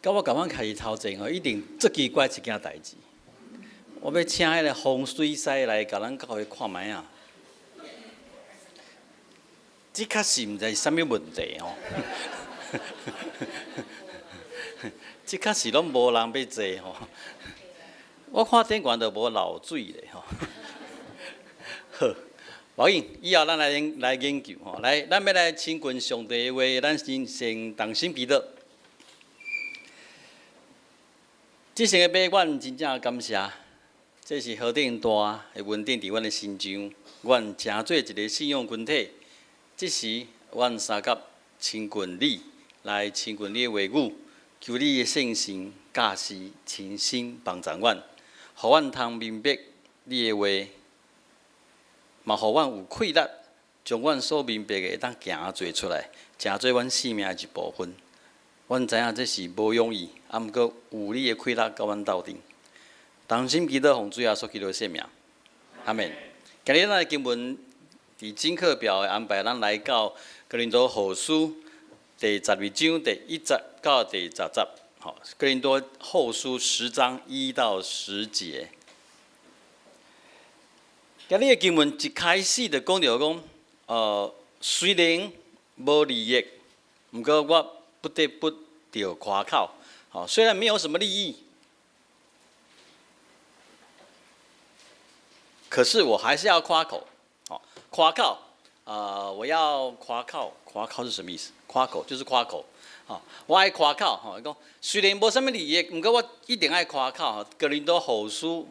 到我慢慢开始头前吼，一定最奇怪一件代志。我要请迄个风水师来甲咱教会看卖啊。这确实毋知是啥物问题吼。这确实拢无人要坐吼。我看顶悬就无漏水咧吼。好，无要紧，以后咱来研究吼。来，咱要来亲近上帝的话，咱先动心祈祷。即成个码，阮真正感谢，这是何等大的稳定伫阮的心上。阮诚做一个信仰群体，即时阮三甲亲近你，来亲近你的话语，求你的圣神驾驶亲身帮助阮，互阮通明白你的话，嘛互阮有气力，将阮所明白的会当行做出来，成做阮生命的一部分。阮知影这是无容易，啊，毋过有你的气力甲阮斗阵。同心祈祷，奉主耶稣基督的圣名，阿门。今日咱的经文伫正课表的安排，咱来到哥林多后书第12章第1节到第10节。好，哥林多后书10章1到10节。今日的经文一开始就讲到讲，虽然无利益，毋过我不得不得夸口。好，虽然没有什么利益，可是我还是要夸口。好，夸口，我要夸口。夸口是什么意思？夸口就是夸口。好，我爱夸口。吼，讲虽然无什么利益，毋过我一定爱夸口。哥林多后书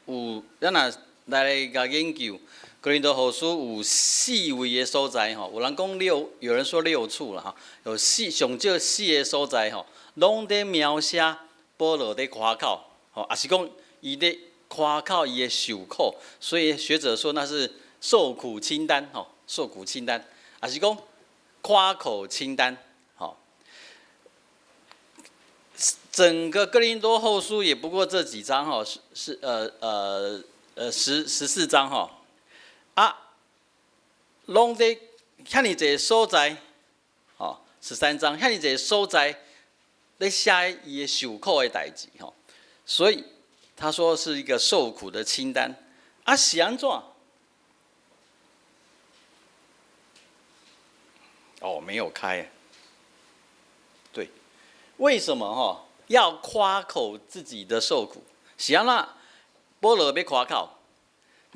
有，咱若来甲研究。哥林多后书有4位的所在吼，有人讲有人说6处啦哈，有上少4个所在吼，拢在描写保罗在夸口，吼，也是讲伊在夸口伊的受苦，所以学者说那是受苦清单吼，受苦清单，也是讲夸口清单，吼。整个哥林多后书也不过这几章哈，14章哈。拢在遐尼一个所在，吼，13章遐尼一个所在，咧写伊的受苦的代志，吼，所以他说是一个受苦的清单。是安怎？没有开。对，为什么要夸口自己的受苦？是安怎？保罗要夸口。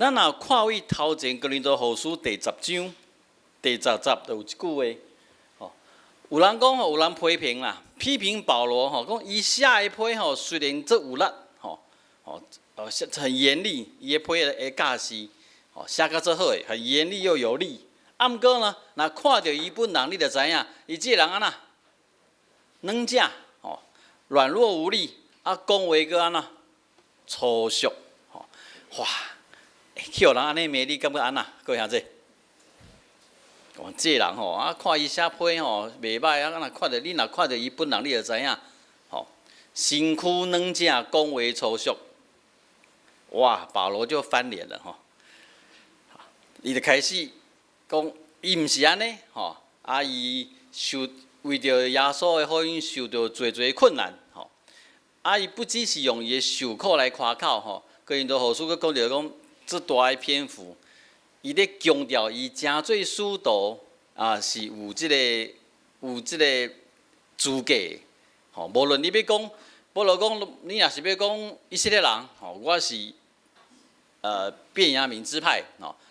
咱若看为头前哥林多后书第10章第10节，就有一句话，有人讲有人批评啦，批评保罗讲伊写的批虽然足有力，很严厉，伊的批的架势写甲足好诶，很严厉又有力。毋过呢，若看到伊本人，你就知影，伊这个人安那软假软弱无力，讲话佫安那粗俗，哇！叫人安尼骂你，感觉安那？各位兄弟，讲这人看伊写批袂歹啊，若看到你若看到伊本人，你就知影，身躯软正，讲话粗俗，哇！保罗就翻脸了伊就开始讲，伊毋是安尼伊为着耶稣的福音受到侪困难伊不只是用伊的受苦来夸口哥林多后书佫讲着讲。这大个篇幅，伊咧强调伊真做使徒是有即个资格无论你要讲，保罗讲，你若是要讲以色列人我是便雅悯支派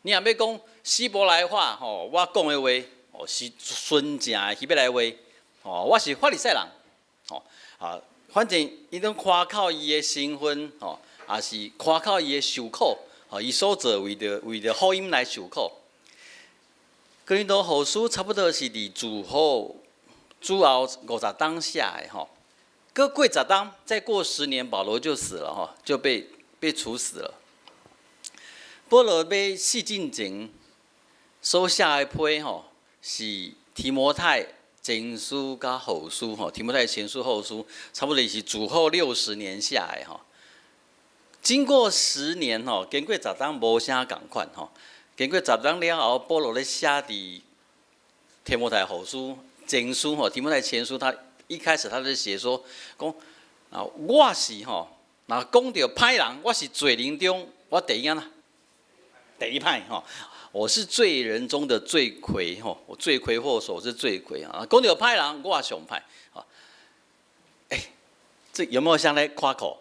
你若要讲希伯来话我讲的话是纯正的希伯来话我是法利赛人反正伊拢夸口伊的身份也是夸口伊的受苦。伊所做为着福音来受苦。哥林多后书差不多是伫主后50章写的过10章，再过10年，保罗就死了就被处死了。保罗要死之前所写的批是提摩太前书甲后书提摩太前书后书，差不多是主后60年写的经过10年经过10章无啥共款经过10章了后，保罗咧写伫提摩太后书前书提摩太前书，他一开始他就写说，讲啊，我是吼，那讲到歹人，我是罪人中我第一啦，第一派吼。我是罪人中的罪魁吼，我罪魁祸首是罪魁啊。讲到歹人，我上歹啊。这有没有像来夸口？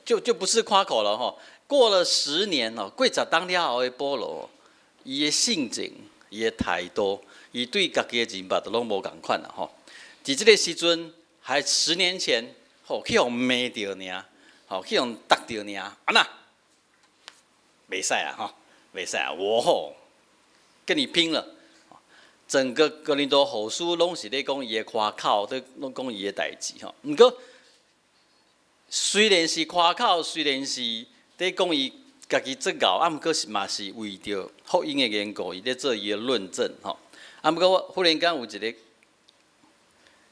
就不是夸口了哈。过了10年哦，过10当了后的保罗，伊的性情、伊的态度、伊对家己的人物都拢无共款啦吼。伫这个时阵，还10年前，吼去用骂着尔，吼去用打着尔，啊那，袂使啊吼。袂使啊！我吼跟你拼了！整个哥林多后书拢是咧讲伊的夸口，咧拢讲伊的代志吼。毋过虽然是夸口，虽然是咧讲伊家己作傲，毋过是嘛是为着福音的缘故，伊咧做伊的论证吼。毋过我忽然间有一个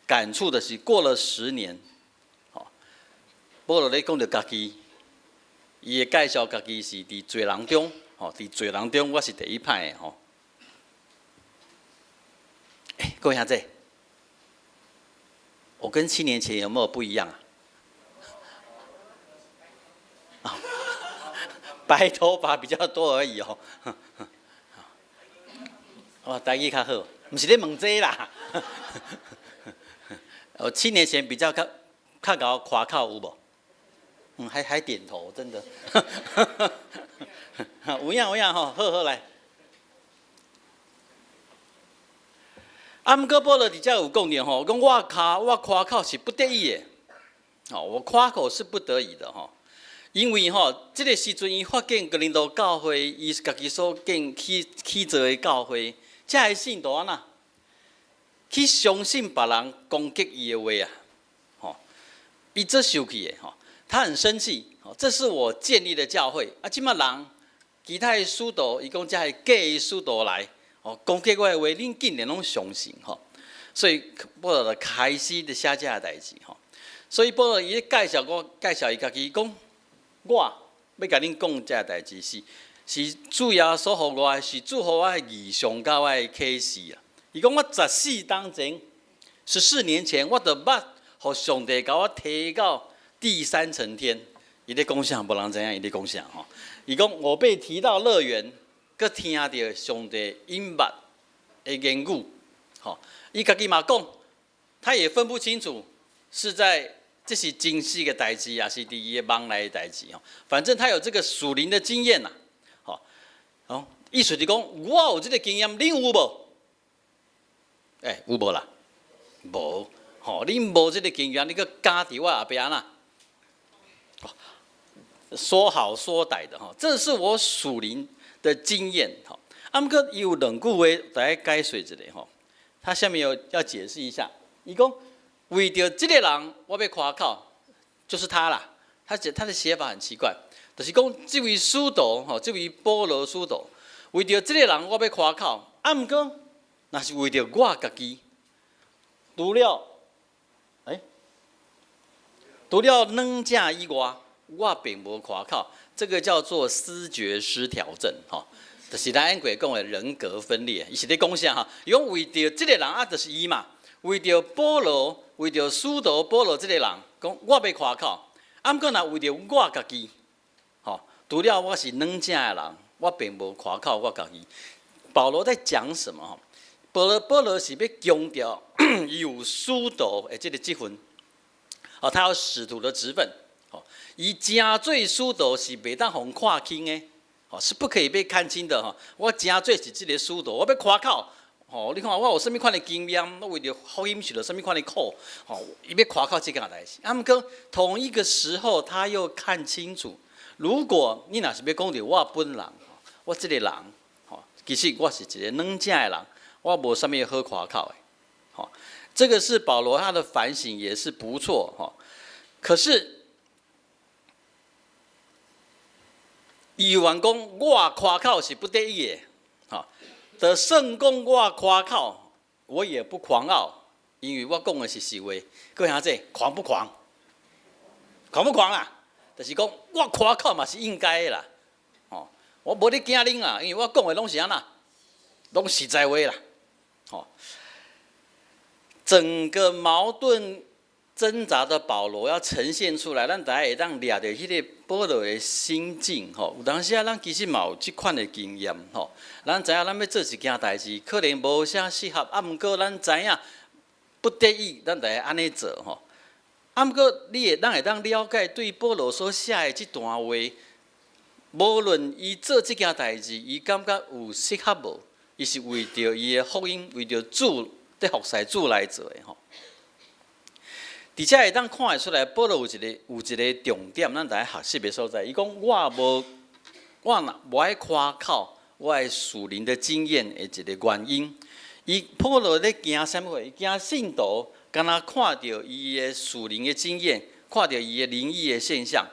感触的是，过了10年，吼，保罗咧讲着家己，伊会介绍家己是伫罪人中。哦，伫罪人中，我是第一派的吼。各位兄弟，我跟7年前有没有不一样啊？白头发比较多而已哦。哦，台语较好，不是咧问这啦。我7年前比较较搞夸口有无？还点头，真的。有影吼，好来。毋过保罗伫遮有讲着吼，讲我夸口是不得已的，吼，我夸口是不得已的吼，因为吼，这个时阵伊发现哥林多教会，伊家己所建起造的教会，才会信徒安那，去相信别人攻击伊的话啊，吼，伊这生气的吼，他很生气，吼，这是我建立的教会啊，即马人。其他的使徒，伊讲才系假的使徒来，哦，攻击我的话，恁竟然拢相信吼，所以保罗就开始的写这代志吼。所以保罗伊介绍伊家己，讲我要甲恁讲这代志是主要所互我的，是祝福我的异象甲我的启示啊。伊讲我14当前，14年前，我就捌互上帝甲我提到第3层天。伊咧讲啥，无人知影伊咧讲啥吼。伊讲我被提到乐园，佮听到上帝隐密的言语，吼，伊家己嘛讲，他也分不清楚是在这是真实的代志，还是伫伊的梦内的代志吼。反正他有这个属灵的经验呐，吼，意思是讲我有这个经验，恁有无？有无啦？无，吼，恁无这个经验，你佮加伫我后壁啦。说好说歹的哈，这是我属灵的经验哈。毋过有2句话，大家解说一下哈。他下面要解释一下，伊讲为着这个人，我要夸口，就是他啦。他的写法很奇怪，就是讲这位使徒哈，这位保罗使徒，为着这个人，我要夸口。毋过那是为着我家己，除了软件以外。我并无夸口，这个叫做思觉失调症，吼，就是咱英国讲的人格分裂。伊是咧讲啥哈？伊讲为着这个人啊，就是伊嘛，为着保罗，为着使徒保罗这个人，讲我要夸口，毋过若为着我家己，吼，除了我是软件的人，我并无夸口我家己。保罗在讲什么？保罗是要强调伊有使徒的这个职分，哦，他有使徒的职分。伊真做使徒是袂当互看轻的，是不可以被看轻的哈。我真做是这个使徒，我要夸口，你看我有甚物款的经验，我为着福音受了甚物款的苦，伊要夸口这件代志。毋过同一个时候，他又看清楚，如果你若是要讲着我本人，我这个人，其实我是一个软件的人，我无甚物好夸口的。这个是保罗他的反省，也是不错。可是。伊有人讲我夸口是不得已的，的圣讲我夸口，我也不狂傲，因为我讲的是实话。各位兄弟，狂不狂？狂不狂啊？就是讲我夸口嘛是应该的啦，我无咧惊恁啦，因为我讲的拢是安那，拢实在话啦，整个矛盾挣扎的保罗要呈现出来，咱大家会当抓到迄个保罗的心境吼。有当时啊，咱其实嘛有即款的经验吼。咱知影咱要做一件代志，可能无啥适合，啊，毋过咱知影不得已，咱得安尼做吼。啊，毋过咱会当了解对保罗所写的即段话，无论伊做即件代志，伊感觉有适合无，伊是为着伊的福音，为着主在服侍主来做的吼。而且会当看得出来，保罗有一个重点，咱大家学习的所在。伊讲我无爱夸口，我的属灵的经验的一个原因。保罗咧行啥物货？行信徒，敢若看到伊的属灵的经验，看到伊的灵异的现象，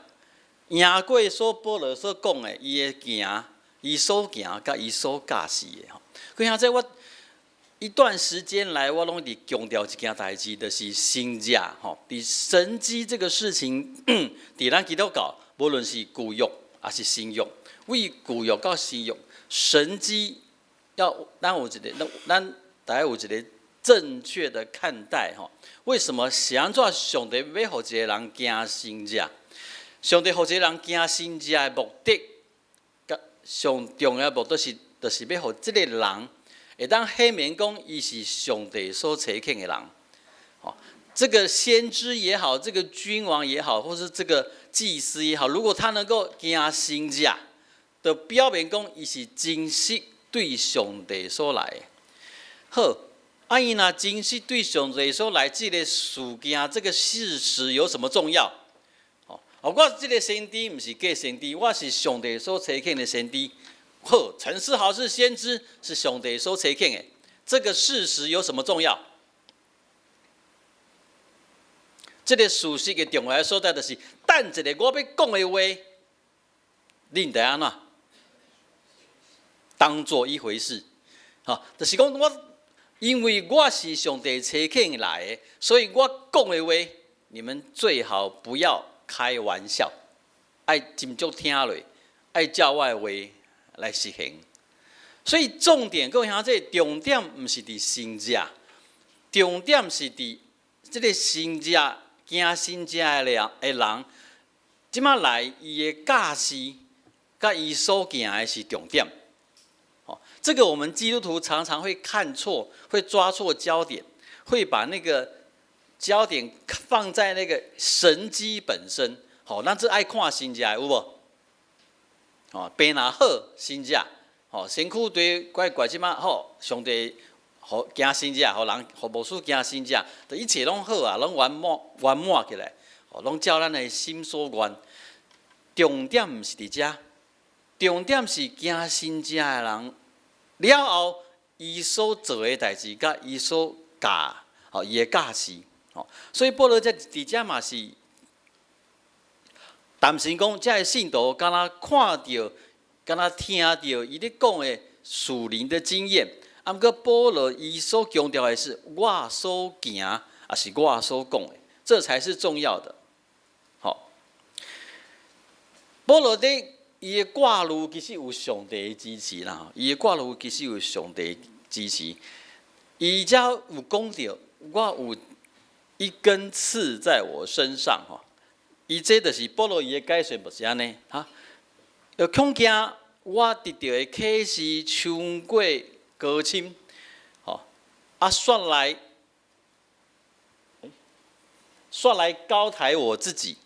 赢过保罗所讲的，伊的行，伊所行，甲伊所教示的吼。佢现在我一段时间来，我拢伫强调一件代志，就是神迹吼。伫神迹这个事情，伫咱基督教，无论是旧约还是新约，为旧约到新约，神迹要咱大家有一个正确的看待吼。为什么是安怎上帝要互一个人行神迹？上帝互一个人行神迹的目的，甲上重要的目的就是要互这个人。会当显明讲，伊是上帝所差遣的人，哦，这个先知也好，这个君王也好，或是这个祭司也好，如果他能够行神迹，就表明讲伊是真实对上帝所来的。好，啊，伊若真实对上帝所来，这个事件、这个事实有什么重要？哦，我这个先知不是假先知，我是上帝所差遣的先知。呵，陈世豪是先知，是上帝所差遣的，这个事实有什么重要？这个事实的重要所在就是，等一个我要讲的话，恁得安怎当做一回事？好，就是讲因为我是上帝差遣来的，所以我讲的话，你们最好不要开玩笑，爱斟酌听落，爱照我的话来实行。所以重点，各位兄弟，重点不是伫神迹，重点是伫这个神迹行神迹的人，即马来伊的教示，甲伊所行的是重点。这个我们基督徒常常会看错，会抓错焦点，会把那个焦点放在那个神迹本身。好，咱这爱看神迹有无？哦，病若好神迹，哦，身躯对怪即马好，上帝互行神迹，互人互无事行神迹，就一切拢好啊，拢圆满起来，哦，拢照咱的心所愿。重点毋是伫遮，重点是行神迹的人。了后，伊所做的代志，甲伊所教，吼，伊的教示，吼，所以保罗伫遮嘛是，担心讲，遮个信徒敢若看到，敢若听到伊咧讲的属灵的经验，啊，毋过保罗伊所强调的是，我所行，也是我所讲的，这才是重要的，好。保罗咧。伊的挂路其实有上帝的支持啦，伊的挂路其实有上帝支持。伊才有讲到，我有一根刺在我身上吼。伊这就是保罗伊的解说，不是安尼哈。要恐惊我得到的启示超过高深，吼啊，煞来高抬我自己，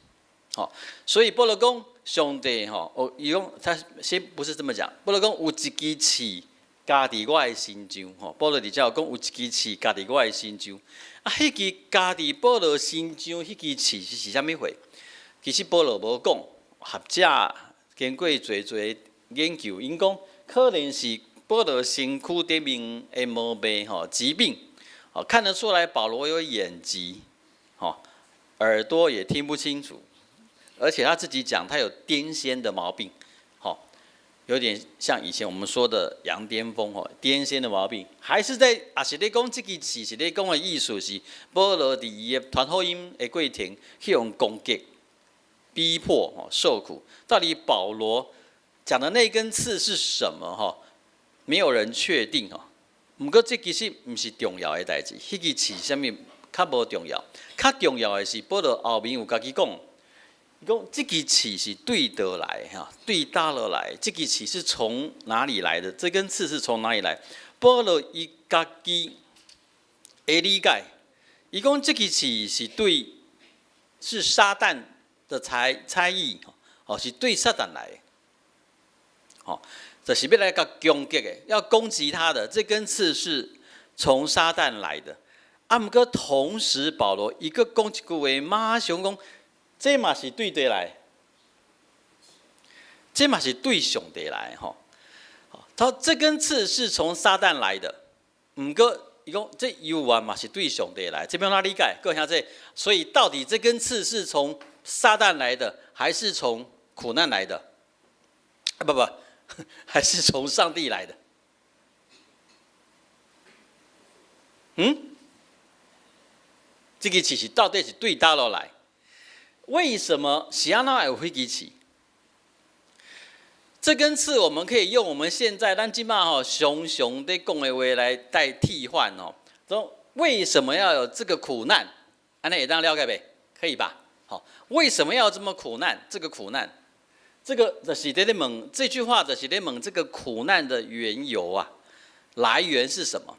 吼，所以保罗讲。上帝吼，伊讲他先不是这么讲，保罗讲有一支刺加伫我的心上吼，保罗伫遮有讲有一支刺加伫我的心上，啊，迄支加伫保罗心上迄支刺是啥物货？其实保罗无讲，学者经过侪研究，因讲可能是保罗身躯顶面的毛病吼，疾病，哦，看得出来保罗有眼疾，吼，耳朵也听不清楚。而且他自己讲，他有癫痫的毛病，好，有点像以前我们说的羊癫疯，吼，癫痫的毛病，还是在也是咧讲这个词，是咧讲的意思是保罗伫伊的传福音的过程去用攻击、逼迫、受苦。到底保罗讲的那根刺是什么？哈，没有人确定哈，毋过这其实毋是重要的代志，迄支刺啥物较无重要，较重要的是保罗后面有家己讲，伊讲这支刺是对倒来哈，对倒落来，这支刺是从哪里来的？这根刺是从哪里来？保罗伊家己的理解，伊讲这支刺是撒旦的猜疑，哦，是对撒旦来的，哦。就是要来甲攻击的，要攻击他的这根刺是从撒旦来的。啊，毋过同时保罗一个讲一句话，马上讲，这嘛是对对来，这嘛是对上帝来吼。他这根刺是从撒旦来的，毋过伊讲这犹原嘛是对上帝来，这边他理解，各位兄弟，所以到底这根刺是从撒旦来的，还是从苦难来的？啊，不。还是从上帝来的？这个刺到底是对倒落来？为什么是安怎有迄支刺？这根刺我们可以用我们现在咱即马常常在讲的话来代替换哦。说为什么要有这个苦难？安尼会当了解呗？可以吧？好，为什么要这么苦难？这个苦难。这个就是在问这句话，就是在问这个苦难的缘由啊，来源是什么？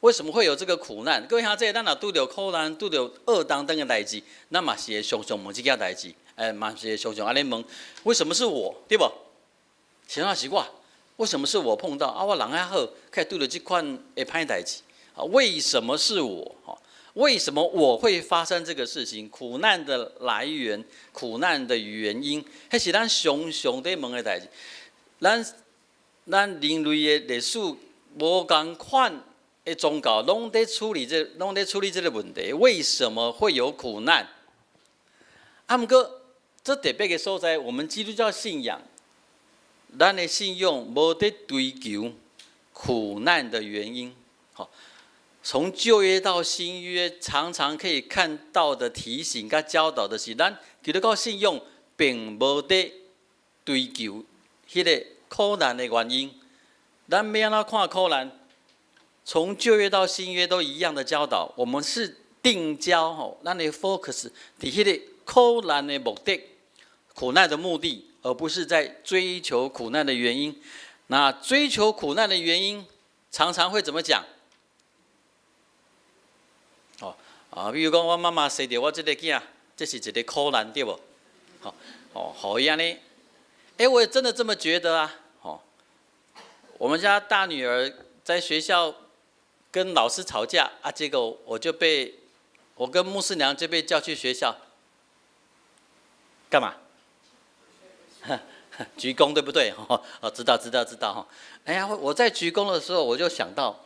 为什么会有这个苦难？各位兄弟，咱若拄着苦难、拄着恶当等的代志，咱嘛是会常常问这件代志，嘛是会常常安尼问，为什么是我？对不？是哪是我？为什么是我碰到啊？我人还好，可以拄着这款会歹代志啊？为什么是我？为什么我会发生这个事情？苦难的来源，苦难的原因，迄是咱常常在问的代志。咱人类的历史无共款的宗教，拢在处理这个问题。为什么会有苦难？啊，不过这特别的所在，我们基督教信仰，咱的信仰无在追求苦难的原因，好。从旧约到新约，常常可以看到的提醒跟教导的是，咱基督教信仰并无在追求迄个苦难的原因。咱要安怎看苦难？从旧约到新约都一样的教导，我们是定焦吼，咱的 focus 伫迄个苦难的目的、苦难的目的，而不是在追求苦难的原因。那追求苦难的原因，常常会怎么讲？比如讲，我妈妈生着我这个囝，这是一个苦难，对不？好伊安尼，我也真的这么觉得啊。我们家大女儿在学校跟老师吵架啊，结果我跟牧师娘就被叫去学校，干嘛？鞠躬对不对？知道哈。哎呀，我在鞠躬的时候，我就想到，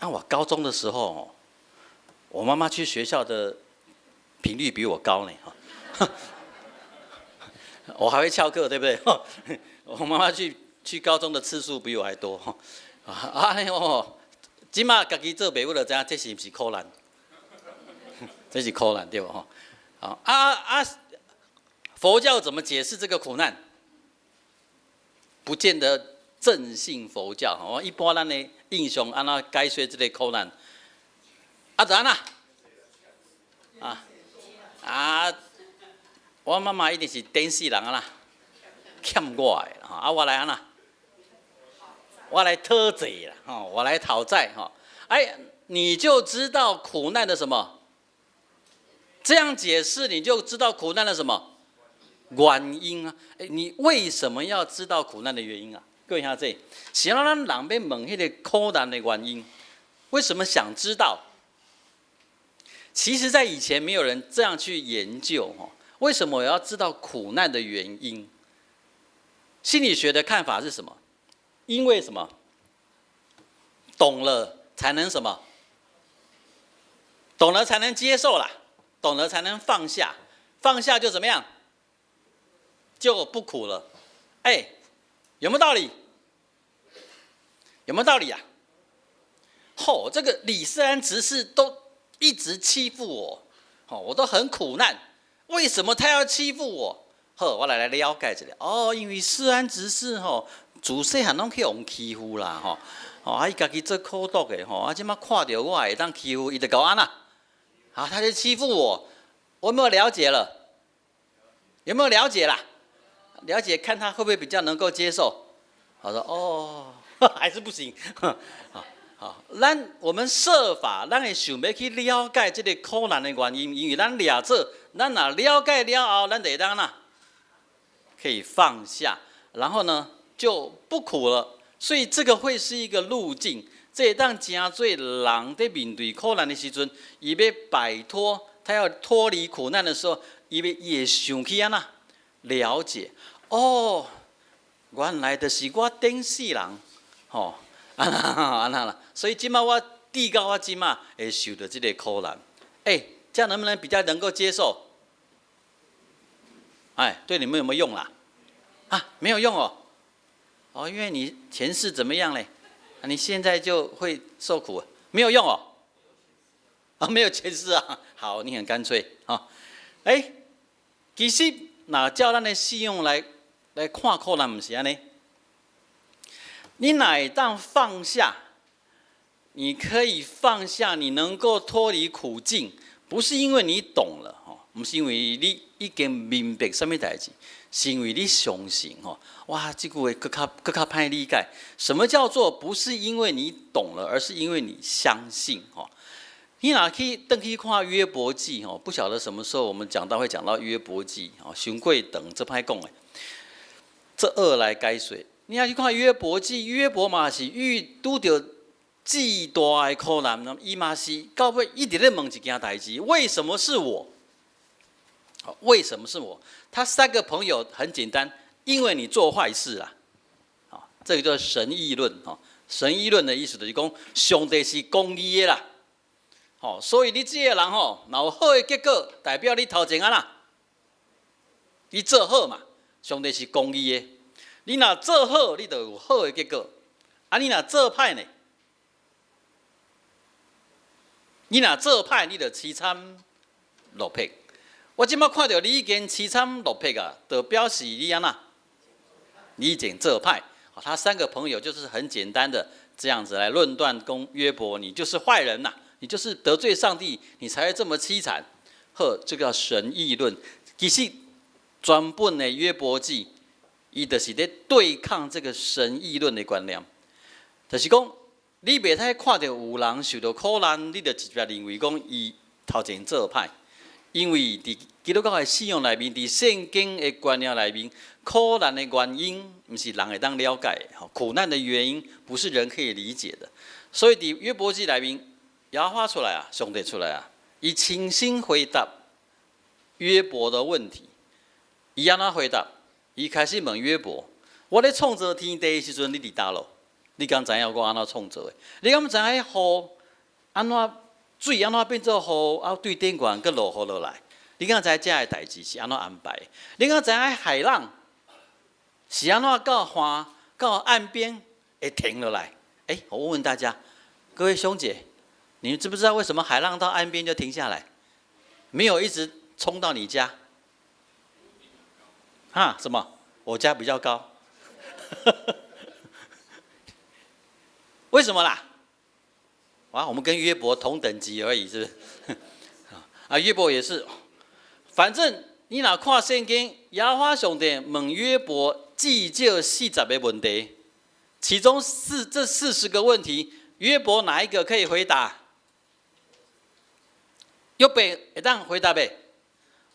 我高中的时候。我妈妈去学校的频率比我高呢，我还会翘课，对不对？我妈妈去高中的次数比我还多，即马家己做爸母就知影，这是不是苦难？这是苦难对不？佛教怎么解释这个苦难？不见得正信佛教，一般咱的印象安怎解释这个苦难？怎样我妈妈一定是电视人啦，欠我的我来安那，我来讨债啦，我来讨债哈。你就知道苦难的什么？这样解释你就知道苦难的什么原因啊？你为什么要知道苦难的原因啊？各位兄弟，是让咱人要问迄个苦难的原因，为什么想知道？其实，在以前没有人这样去研究为什么我要知道苦难的原因？心理学的看法是什么？因为什么？懂了才能什么？懂了才能接受啦，懂了才能放下，放下就怎么样？就不苦了。有没有道理？有没有道理啊？这个李世安执事都一直欺负我，我都很苦难，为什么他要欺负我？我来了解一下。因为世安执事自细汉拢去互欺负啦，伊家己做苦毒的即马看到我会当欺负，伊就搞安啦。他就欺负我，我有没有了解了？有没有了解啦？了解，看他会不会比较能够接受？我说哦，还是不行。好，我们设法，咱会想要去了解这个苦难的原因，因为咱俩这，咱若了解了后，咱就当啦，可以放下，然后呢就不苦了。所以这个会是一个路径，这会当真侪人在面对苦难的时阵，伊要摆脱，他要脱离苦难的时候，伊也想起安那了解，哦，原来就是我顶世人，安那啦。所以今嘛我递到我今嘛会受到这个苦难，这样能不能比较能够接受？对你们有没有用啦？没有用因为你前世怎么样嘞？你现在就会受苦，没有用没有前世啊。好，你很干脆其实那照咱的信用来看苦难，不是安尼。你哪当放下？你可以放下，你能够脱离苦境，不是因为你懂了不是因为你已经明白什么代志，是因为你相信哇，这句话更较歹理解。什么叫做不是因为你懂了，而是因为你相信你哪可以登去看约伯记不晓得什么时候我们会讲到约伯记伤过长，这歹讲的。这二来解说，你要去看约伯记，约伯嘛是拄到巨大的苦难，伊嘛是到尾一直在问一件代志：为什么是我？为什么是我？他三个朋友很简单，因为你做坏事啊！这个叫神议论神议论的意思就是讲，上帝是公义的啦。所以你这个人若有好的结果，代表你头前你做好嘛，上帝是公义的。你若做好，你就有好的结果；你若做歹呢？你若做歹，你就凄惨落魄。我今麦看到你已经凄惨落魄就表示你安那？你已经做歹。他三个朋友就是很简单的这样子来论断约伯，你就是坏人呐，你就是得罪上帝，你才会这么凄惨。这个叫神议论。其实全本的约伯记，伊就是在对抗这个神议论的观念，就是讲你袂使看到有人受到苦难，你就直接认为讲伊头前做歹。因为伫基督教的信仰内面，伫圣经的观念内面，苦难的原因不是人会当了解的，苦难的原因不是人可以理解的。所以伫约伯记内面，亚花出来上帝出来伊亲身回答约伯的问题。伊安怎回答？伊开始问约伯：我咧创造天地的时阵，你伫倒落？你敢知影我安怎创造的？你敢知影雨安怎？水安怎变做雨，对顶悬搁落雨落来？你敢知这个代志是安怎安排？你敢知影海浪是安怎到岸边会停落来？我问问大家，各位兄姐，你们知不知道为什么海浪到岸边就停下来，没有一直冲到你家？什么？我家比较高。为什么啦？我们跟约伯同等级而已，是不是？约伯也是，反正你若看圣经，耶和华上帝问约伯至少40个问题，其中这40个问题，约伯哪一个可以回答？约伯会当回答呗？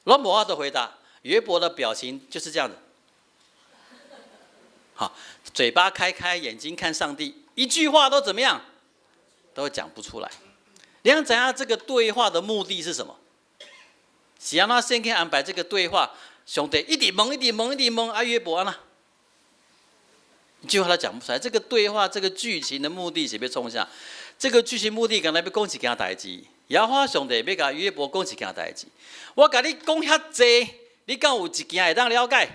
拢无法度回答。约伯的表情就是这样子，嘴巴开开，眼睛看上帝，一句话都怎么样？都讲不出来。你想知影这个对话的目的是什么？是安怎圣经安排这个对话？上帝一直问，约伯安那？一句话都讲不出来。这个对话，这个剧情的目的是要创啥？这个剧情目的，刚才要讲一件代志。耶和华上帝要甲约伯讲一件代志。我甲你讲遐济，你敢有一件会当了解？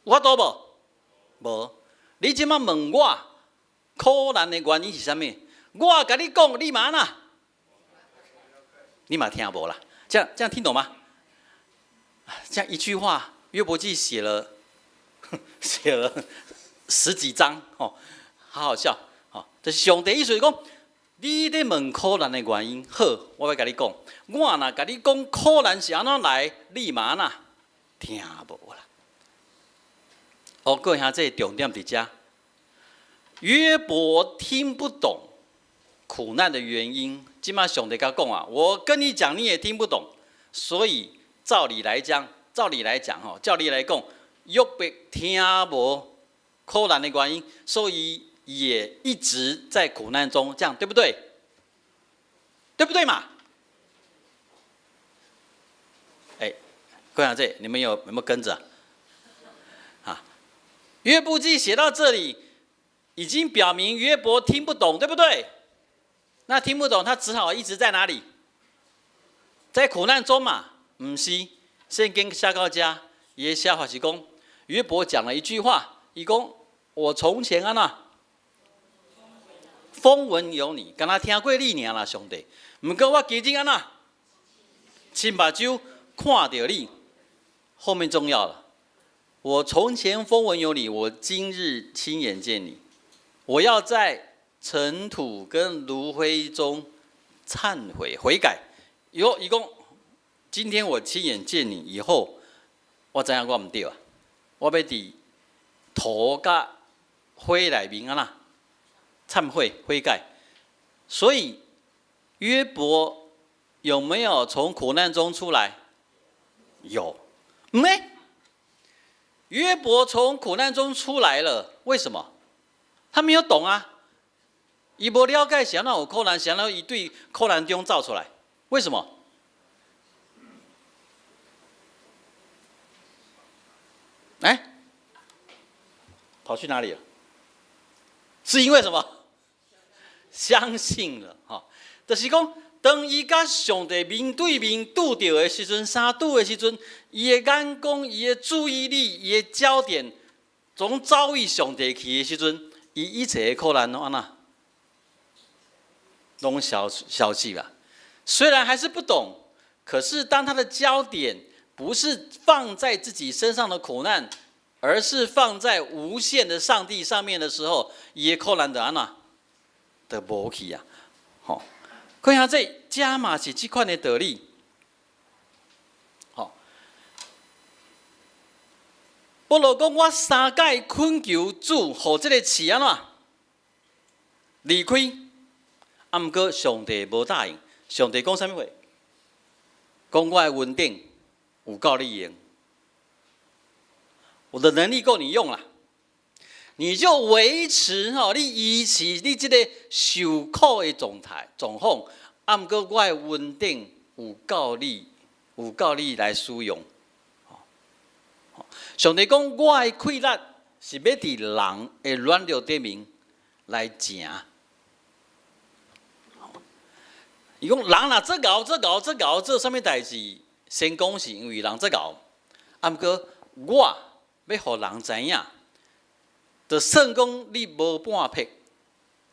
有法度无？无。你即马问我苦难的原因是啥物？我甲你讲，你嘛那？你嘛听无啦？这样听懂吗？这样一句话，约伯记写了10几章好好笑就是上帝意思是讲，你咧问苦难的原因，好，我要甲你讲，我若甲你讲苦难是安怎来，你嘛安怎听无啦。各位兄弟，重点伫遮。约伯听不懂苦难的原因，即马上帝甲讲啊，我跟你讲你也听不懂，所以照理来讲，照理来讲，约伯听无苦难的原因，所以也一直在苦难中，这样对不对？对不对嘛？各位兄弟，你们有没有跟着啊？约伯记写到这里，已经表明约伯听不懂，对不对？那听不懂，他只好一直在哪里？在苦难中嘛。不是，圣经写到这，伊的写法是讲，约伯讲了一句话，伊讲我从前安那风闻有你，敢若听过你尔啦，上帝。不过我其实安那亲目睭看到你。后面重要了，我从前风闻有你，我今日亲眼见你。我要在尘土跟炉灰中忏悔悔改。伊讲，今天我亲眼见你以后，我知影我唔对啊，我要伫土甲灰内面啊啦，忏悔悔改。所以约伯有没有从苦难中出来？有。约伯从苦难中出来了，为什么？他没有懂啊，伊无了解是安怎有苦难，是安怎伊对苦难中走出来，为什么？跑去哪里了？是因为什么？相信了就是讲。当伊甲上帝面对面拄着的时阵，相拄的时阵，伊的眼光、伊的注意力、伊的焦点，总走于上帝去的时阵，伊一切的苦难拢安那，拢消去了。虽然还是不懂，可是当他的焦点不是放在自己身上的苦难，而是放在无限的上帝上面的时候，伊的苦难就安那，就无去啊，看下这嘛是这款的道理。保罗讲，我三界恳求主，互这个市安怎离开，不过上帝无答应。上帝讲啥物话？讲我的稳定有够你用，我的能力够你用啦。你就维持你维持你这个受苦的状况，不过我的稳定有够你来使用。上帝讲，我的气力是要伫人的软弱顶面来行。伊讲人若做啥物代志，先讲是因为人做搞，不过我要互人知影。就算讲你无半撇，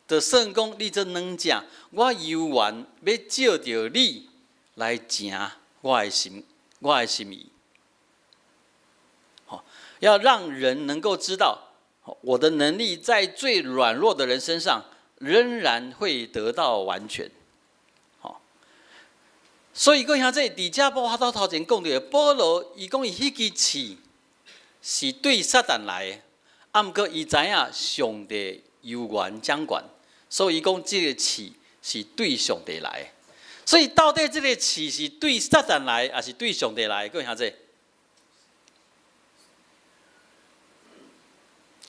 就算讲你这软只，我犹原要照着你来行我的心意。要让人能够知道，我的能力在最软弱的人身上仍然会得到完全。所以各位兄弟，伫遮我头前讲到，保罗伊讲伊迄支刺是对撒旦来的。不过，伊知影上帝有权掌管，所以讲这个刺是对上帝来的。所以，到底这个刺是对撒旦来，还是对上帝来？各位兄弟，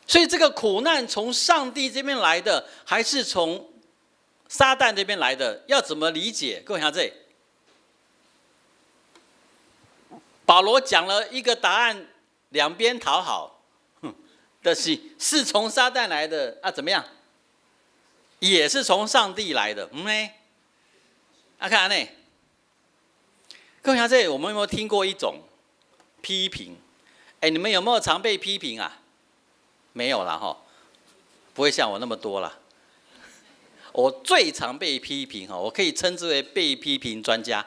所以这个苦难从上帝这边来的，还是从撒旦这边来的？要怎么理解？各位兄弟，保罗讲了一个答案，两边讨好。的是从撒旦来的啊？怎么样？也是从上帝来的，看呢？各位兄弟，我们有没有听过一种批评？你们有没有常被批评啊？没有啦不会像我那么多啦。我最常被批评我可以称之为被批评专家。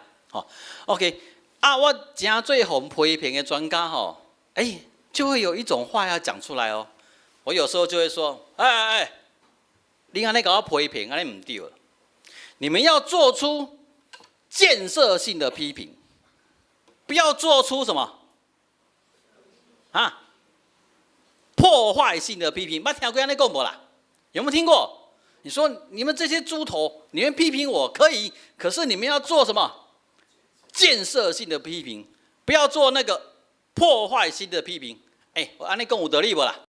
OK 我真最红批评的专家就会有一种话要讲出来我有时候就会说，你安尼搞我批评，安尼唔对了。你们要做出建设性的批评，不要做出什么啊破坏性的批评。捌听过安尼讲无啦？有没有听过？你说你们这些猪头，你们批评我可以，可是你们要做什么？建设性的批评，不要做那个破坏性的批评。我安尼讲有道理无啦？